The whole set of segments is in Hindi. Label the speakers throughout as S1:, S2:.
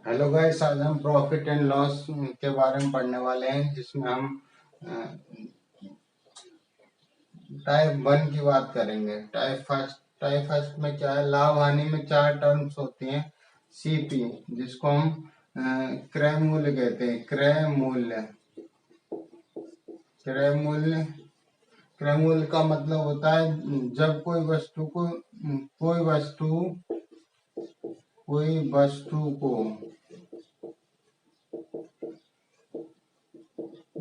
S1: हेलो गाइस, आज हम प्रॉफिट एंड लॉस के बारे में पढ़ने वाले हैं, जिसमें हम टाइप वन की बात करेंगे। टाइप फर्स्ट में क्या है, लाभ हानि में चार टर्म्स होती हैं। सीपी, जिसको हम क्रय मूल्य कहते हैं। क्रय मूल्य का मतलब होता है जब कोई वस्तु को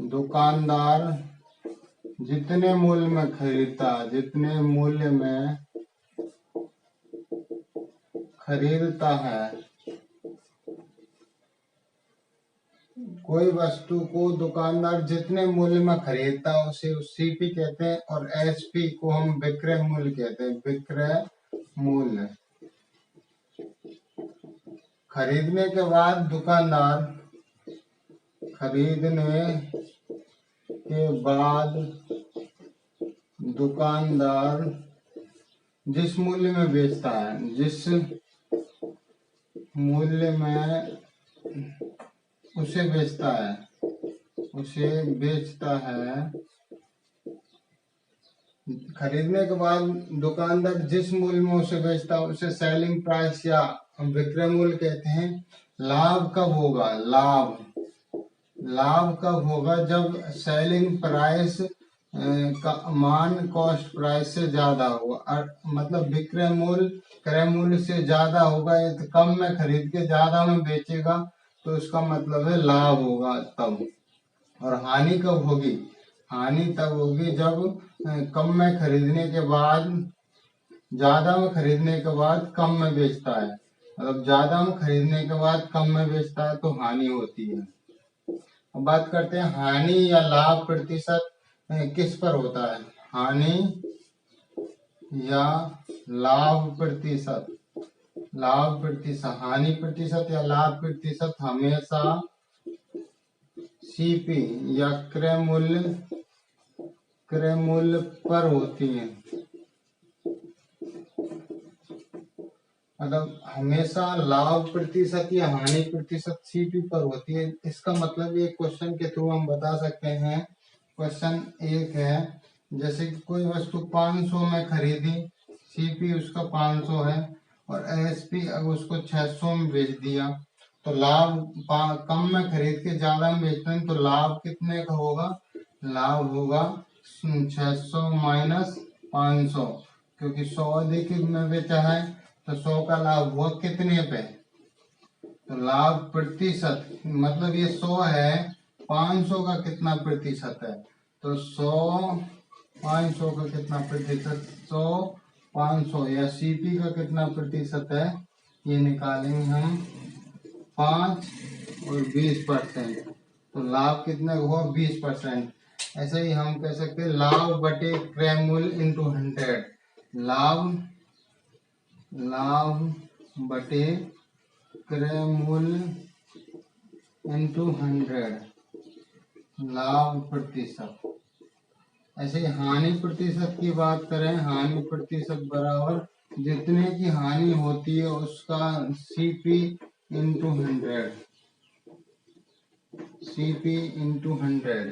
S1: दुकानदार जितने मूल्य में खरीदता है, कोई वस्तु को दुकानदार जितने मूल्य में खरीदता है उसे सीपी कहते हैं। और एसपी को हम विक्रय मूल्य कहते हैं। विक्रय मूल्य खरीदने के बाद दुकानदार जिस मूल्य में बेचता है, जिस मूल्य में उसे बेचता है, खरीदने के बाद दुकानदार जिस मूल्य में उसे बेचता है उसे सेलिंग प्राइस या विक्रय मूल्य कहते हैं। लाभ कब होगा जब सेलिंग प्राइस का मान कॉस्ट प्राइस से ज्यादा होगा। मतलब विक्रय मूल्य क्रय मूल्य से ज्यादा होगा। यदि कम में खरीद के ज्यादा में बेचेगा तो उसका मतलब है लाभ होगा तब। और हानि कब होगी? हानि तब होगी जब कम में खरीदने के बाद ज्यादा में खरीदने के बाद कम में बेचता है। मतलब ज्यादा में खरीदने के बाद कम में बेचता है तो हानि होती है। अब बात करते हैं हानि या लाभ प्रतिशत किस पर होता है। हानि या लाभ प्रतिशत हानि प्रतिशत या लाभ प्रतिशत हमेशा सीपी या क्रय मूल्य पर होती है। मतलब हमेशा लाभ प्रतिशत या हानि प्रतिशत सीपी पर होती है। इसका मतलब ये क्वेश्चन के थ्रू हम बता सकते हैं। क्वेश्चन एक है, जैसे कि कोई वस्तु 500 में खरीदी, सीपी उसका 500 है और एसपी अब उसको 600 में बेच दिया, तो लाभ कम में खरीद के ज्यादा में बेचते हैं तो लाभ कितने का होगा? लाभ होगा 600 माइनस 500, क्योंकि 100 अधिक में बेचा है तो 100 का लाभ हुआ कितने पे? तो लाभ प्रतिशत, मतलब ये 100 है, 500 का कितना प्रतिशत है? तो 100 500 का कितना प्रतिशत? 100 500 या सीपी का कितना प्रतिशत है? ये निकालेंगे हम 5 और 20%। तो लाभ कितना हुआ? 20%। ऐसे ही हम कह सकते हैं लाभ बटे क्रय मूल्य इंटू 100। लाभ बटे क्रय मूल्य इंटू 100, लाभ प्रतिशत। ऐसे ही हानि प्रतिशत की बात करें, हानि प्रतिशत बराबर जितने की हानि होती है उसका सीपी इंटू 100।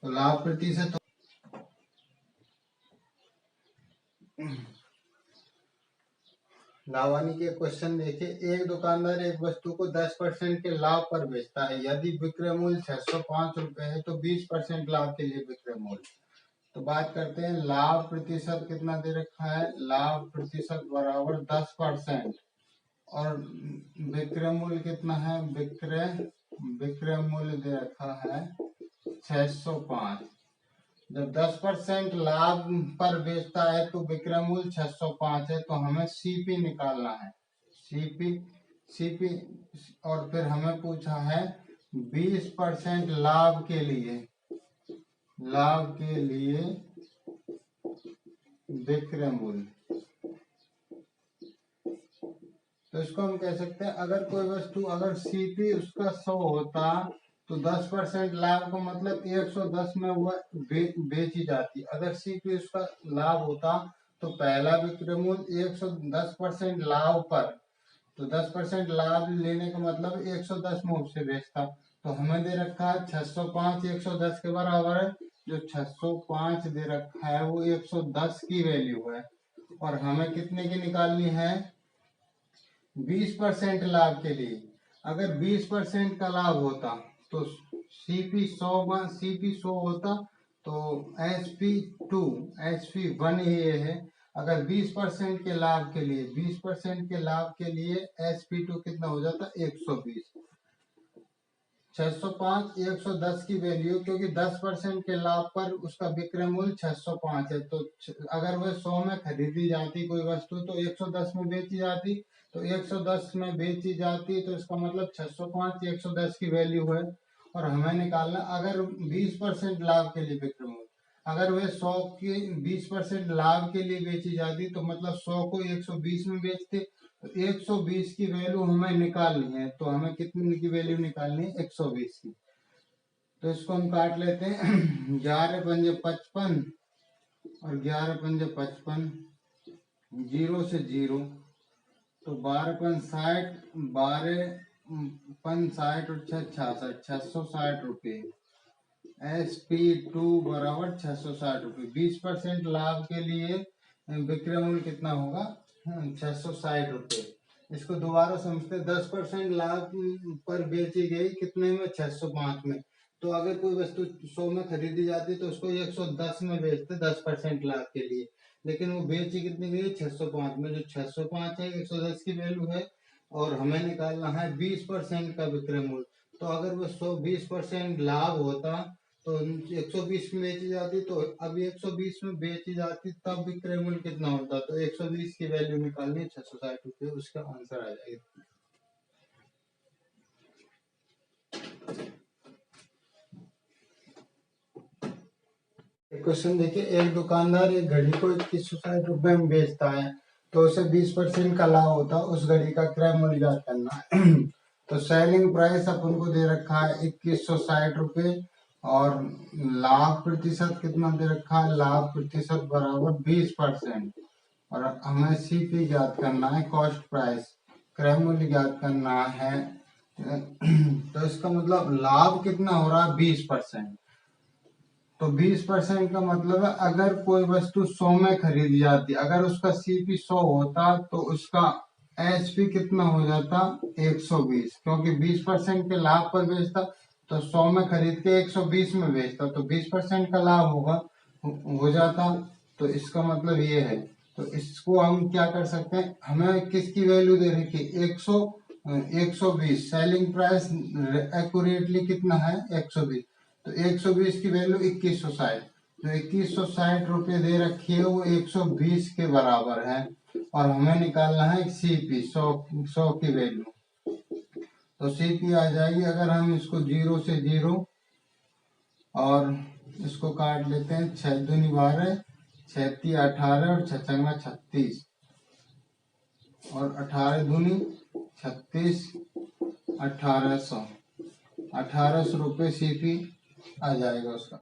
S1: तो लाभ प्रतिशत लावानी के क्वेश्चन देखिए। एक दुकानदार एक वस्तु को 10% के लाभ पर बेचता है। यदि विक्रय मूल्य 605 रुपए है तो 20% लाभ के लिए विक्रय मूल्य। तो बात करते हैं लाभ प्रतिशत कितना दे रखा है। लाभ प्रतिशत बराबर 10% और विक्रय मूल्य कितना है? विक्रय मूल्य दे रखा है 605। जब 10% लाभ पर बेचता है तो विक्रय मूल्य 605 है, तो हमें सीपी निकालना है। सीपी और फिर हमें पूछा है 20% लाभ के लिए विक्रय मूल्य। तो इसको हम कह सकते हैं, अगर कोई वस्तु अगर सीपी उसका 100 होता तो 10% लाभ का मतलब 110 में वह बेची जाती। अगर सीपी उसका लाभ होता तो पहला विक्रय मूल्य 110% लाभ पर तो 10% लाभ लेने का मतलब 110 में उससे बेचता। तो हमें दे रखा है 605 110 के बराबर है। जो 605 दे रखा है वो 110 की वैल्यू है, और हमें कितने की निकालनी है? 20% लाभ के लिए। अगर 20% का लाभ होता तो सीपी 100 होता, तो SP2 SP1 ये है। अगर 20% के लाभ के लिए 20% के लाभ के लिए SP2 कितना हो जाता? 120। 605 110 की वैल्यू, क्योंकि 10% के लाभ पर उसका विक्रय मूल्य 605 है। तो अगर वह 100 में खरीदी जाती कोई वस्तु तो 110 में बेची जाती, तो 110 में बेची जाती, तो इसका मतलब 605 110 की वैल्यू है। और हमें निकालना अगर 20% लाभ के लिए विक्रय मूल्य, अगर वह 100 के 20% लाभ के लिए बेची जाती तो मतलब 100 को 120 में बेचते, तो 120 की वैल्यू हमें निकालनी है। तो हमें कितनी की वैल्यू निकालनी है? 120 की। तो इसको हम काट लेते हैं 11 पंजे 55 और 11 पंजे 55, 0 से 0, तो 12 पन 60, 12 पन 60 और 66, 660 रुपये। SP2 बराबर 660 रुपये। 20% लाभ के लिए विक्रय मूल्य कितना होगा? 660 रुपये। इसको दोबारा समझते। 10% लाभ पर बेची गई कितने में? 605 में। तो अगर कोई वस्तु 100 में खरीदी जाती तो उसको 110 में बेचते 10% लाभ के लिए, लेकिन वो बेची कितनी गई? 605 में। जो 605 है 110 की वैल्यू है, और हमें निकालना है 20% का विक्रय मूल्य। तो अगर वो 120% लाभ होता तो 120 में बेची जाती, तो अब 120 में बेची जाती तब विक्रय मूल्य कितना होता? तो 120 की वैल्यू निकालनी 660 रुपये, उसका आंसर आ जाएगा। क्वेश्चन देखिए, एक दुकानदार एक घड़ी को 2160 रुपए में बेचता है, तो उसे 20% का लाभ होता है। उस घड़ी का क्रय मूल्य ज्ञात करना है। तो सेलिंग प्राइस अपन को दे रखा है 2160 रुपये, और लाभ प्रतिशत कितना दे रखा है? लाभ प्रतिशत बराबर 20%, और हमें CP ज्ञात करना है, कॉस्ट प्राइस, क्रय मूल्य ज्ञात करना है। तो इसका मतलब लाभ कितना हो रहा है? 20%। तो 20% का मतलब है अगर कोई वस्तु 100 में खरीदी जाती, अगर उसका CP 100 होता तो उसका SP कितना हो जाता? 120, क्योंकि 20% के लाभ पर बेचता, तो 100 में खरीद के 120 में बेचता, तो 20% का लाभ होगा हो जाता। तो इसका मतलब ये है। तो इसको हम क्या कर सकते हैं? हमें किसकी वैल्यू दे रखी है? 120। सेलिंग प्राइस एक्यूरेटली कितना है? 120। तो 120 की वैल्यू 2160, जो 2160 रुपये दे रखी है वो 120 के बराबर है, और हमें निकालना है CP 100 की वैल्यू। तो CP आ जाएगी, अगर हम इसको 0 से 0 और इसको काट लेते हैं, 6 दूनी 12, 6 × 18 और 6 × 36, और 18 दूनी 36, 1800 रुपये CP आ जाएगा उसका।